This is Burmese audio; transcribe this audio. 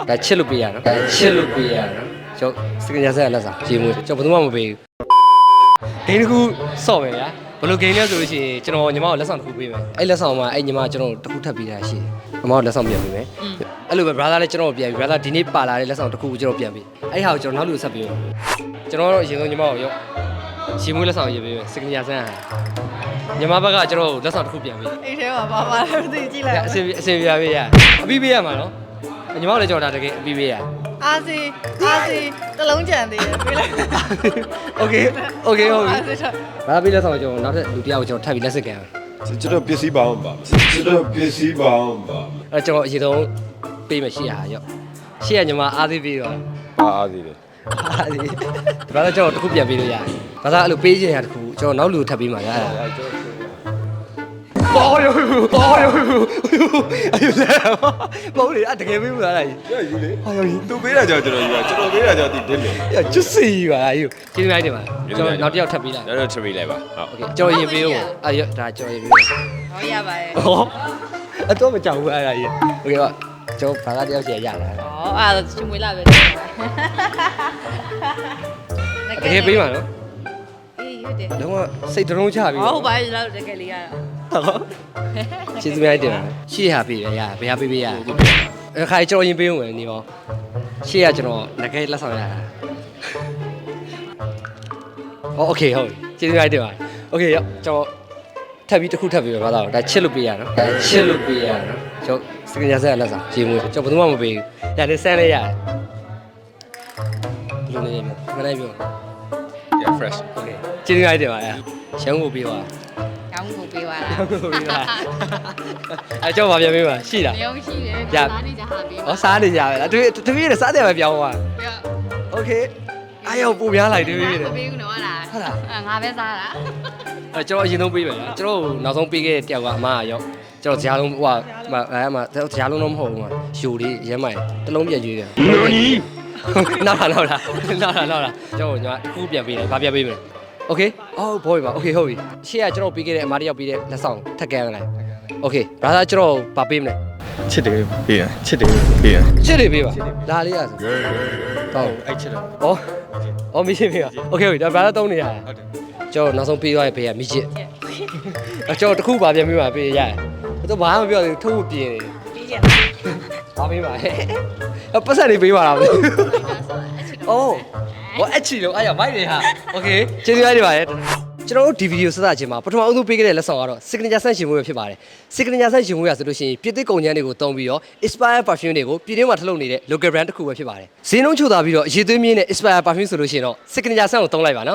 ဒါချစ်လို့ပေးရနော်ဒါချစ်လို့ပေးရနော်ကျွန်တော်စကညာဆက်လက်ဆောင်ရေမွေးကျွန်တော်ဘယ်သူမှမပေးဘူးဂိမ်းတစ်ခုဆော့မယ်ဗျာဘယ်လိုဂိမ်းလဲဆိုလို့ရှိရင်ကျွန်တော်ညီမကိုလက်ဆောင်တစ်ခုပေးမယ်အဲ့လက်ဆောင်မှာအဲ့ညီမကျွန်တော်တစ်ခုထပ်ပေးတာရှိတယ်ညီမကိုလက်ဆောင်ပြန်ပေးမယ်အဲ့လိုပဲ brother လည်းကျွန်တော်ပြန်ပေး brother ဒီနေ့ပါလာတဲ့လက်ဆောင်တစ်ခုကိုကျွန်တော်ပြန်ပေးအဲ့ဟာကိုကျွန်တော်နောက်လူဆက်ပေးမယ်ကျွန်တော်တော့အရင်ဆုံးညီမကိုရောရေမွေးလက်ဆောင်ရေးပေးမယ်စကညာဆက်ညီမဘက်ကကျွန်တော်လက်ဆောင်တစ်ခုပြန်ပေးအိတ်ထဲမှာပါပါလဲမသိကြည့်လိုက်အစင်ပြပေးရအပြီးပေးရမှာနော်ညီမလည်းကျွန်တော်ဒါတကယ်အပြီးပေးရအားစီတလုံးကြံသေးတယ်ပေးလိုက်โอเคဟုတ်ပြီဘာပေးလဲဆိုတော့ကျွန်တော်နောက်ထပ်လူတယောက်ကိုကျွန်တော်ထပ်ပြီးလက်စစ်ခံအောင်ကျွန်တော်ပစ္စည်းပါအောင်ပါကျွန်တော်ပစ္စည်းပါအောင်ပါအဲ့ကျွန်တော်အရင်ဆုံးပေးမယ်800ရော800ညီမအားသေးပေးတော့အားသေးတယ်အားသေးဒါတော့ကျွန်တော်တစ်ခုပြန်ပေးလို့ရတယ်ဘာသာအဲ့လိုပေးချင်ရတစ်ခုကျွန်တော်နောက်လူထပ်ပေးမှာရအဲ့အော်ယောအဲ့လဲဘောလေအတကယ်ပေးဘူးလားအဲ့ယူလေဟာယူသူပေးတာကြောင့်ကျွန်တော်ယူတာကျွန်တော်ပေးတာကြောင့်ဒီတင်းတယ်ရကျွတ်စီပါလားယူကျေးဇူးများတင်ပါကျွန်တော်နောက်တစ်ယောက်ထပ်ပေးလိုက်နောက်ထပ်ပေးလိုက်ပါဟုတ်โอเคကျွန်တော်ရင်ပေးဦးအဲ့ဒါကျွန်တော်ရင်ပေးဦးဟောရပါတယ်ဟောအတော့မကြောက်ဘူးအဲ့ဒါကြီးโอเคပါကျွန်တော်ဘာသာတယောက်စီရရလာဩအဲ့ဒါချွေမွေးလာပဲတကယ်ပေးမှာနော်အေးဟုတ်တယ်လုံးဝစိတ်တုံးချပြီးဟုတ်ပါပြီလောက်တကယ်လေးရတာဟုတ်ကျေးဇူးများတင်ပါတယ်ရှေ့ဟာပေးရရဘယ်ဟာပေးပေးရအခါကျွန်တော်ရင်ပေးဦးမယ်နေရောရှေ့ကကျွန်တော်ငကဲလက်ဆောင်ရတာโอเคဟုတ်ကျေးဇူးများတင်ပါတယ်โอเคရောကျွန်တော်ထပ်ပြီးတစ်ခုထပ်ပြီးပါတော့ဒါချစ်လို့ပေးရနော်ဒါချစ်လို့ပေးရနော်ကျွန်တော်စကညာဆက်လက်ဆောင်ရေမွေးကျွန်တော်ဘယ်သူမှမပေးဘူးရတယ်ဆန်းလေးရတယ်ဘယ်လိုနေလဲမလိုက်ပြော yeah fresh โอเคကျေးဇူးများတင်ပါတယ်ရှမ်းကိုပေးပါကောင်းကိုပေးပါလားကောင်းကိုပေးပါအဲကျွန်တော်ဗာပြန်ပေးပါရှိလားရုံးရှိတယ်စားနေကြဟာပေးပါဩစားနေကြပဲလားတပည့်နဲ့စားတယ်ပဲပြောင်းသွားโอเคအားရောက်ပူများလိုက်တပည့်နဲ့မပေးဘူးနော်ဟုတ်လားငါပဲစားတာအဲကျွန်တော်အရင်ဆုံးပေးမယ်နော်ကျွန်တော်နောက်ဆုံးပေးခဲ့တဲ့တယောက်ကအမကရောက်ကျွန်တော်ဇာလုံးဟိုအဲမှာဇာလုံးတော့မဟုတ်ဘူးမှာယူလေးရဲမိုင်တလုံးပြက်ကျွေးတယ်နောက်လာကျွန်တော်ညီမတစ်ခုပြန်ပေးတယ်ဗာပြန်ပေးမယ်โอเคအော်ဘောပြီပါโอเคဟုတ်ပြီရှေ့ကကျွန်တော်ပေးခဲ့တဲ့အမားတယောက်ပေးတဲ့လက်ဆောင်ထက်ကန်းလိုက်โอเค brother ကျွန်တော်ဗာပေးမလဲချစ်တယ်ပေးရချစ်တယ်ပေးရချစ်တယ်ပေးပါလာလေးရဆိုဟုတ်အဲ့ချစ်တယ်ဩမီချစ်ပေးပါโอเคဟုတ်ပြီဒါ brother 3နေရတယ်ဟုတ်တယ်ကျွန်တော်နောက်ဆုံးပေးသွားရပေးရမီချစ်ကျွန်တော်တစ်ခုပါပြန်ပေးပါပေးရတယ်တော့ဘာမှမပြောသေးဘူးထုတ်ဖို့ပြင်နေတယ်ပေးရဘာပေးပါပတ်စံနေပေးပါလားအိုးဘာအချီလို့အဲ့ရမိုက်နေဟာโอเคကျေးဇူးများပါတယ်ကျွန်တော်တို့ဒီဗီဒီယိုစစချင်းမှာပထမအဆုံးပေးခဲ့တဲ့လက်ဆောင်ကတော့ signature ဆန့်ရှင်မှုပဲဖြစ်ပါတယ် signature ဆန့်ရှင်မှုရဆိုလို့ရှိရင်ပြည်သစ်ကုန်ကျန်းတွေကိုတုံးပြီးတော့ inspire perfume တွေကိုပြည်တွင်းမှာထုတ်လုပ်နေတဲ့ local brand တစ်ခုပဲဖြစ်ပါတယ်ဈေးနှုန်းချိုသာပြီးတော့အရေးသွေးမြင့်တဲ့ inspire perfume ဆိုလို့ရှိရင်တော့ signature ဆန့်ကိုတုံးလိုက်ပါနော်